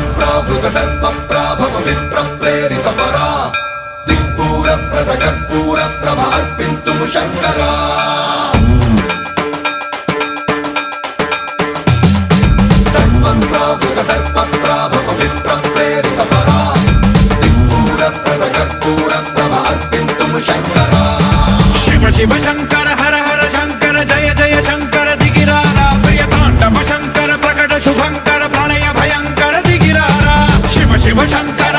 प्रावृतदर्पप्राभव विप्रप्रेरितपरा दिक्पूरप्रदकर्पूरप्रभ अर्पिन्तुं शङ्करा सर्वं प्रावृतदर्पप्राभव विप्रप्रेरितपरा दिक्पूरप्रदकर्पूरप्रभ अर्पिन्तुं शङ्करा शिव शिव शङ्कर हर हर शङ्कर जय जय शङ्कर दिगिरारा प्रियताण्डव शङ्कर प्रकट शुभङ्कर प्रणय भयङ्कर दिगिरारा शिव शिव शङ्कर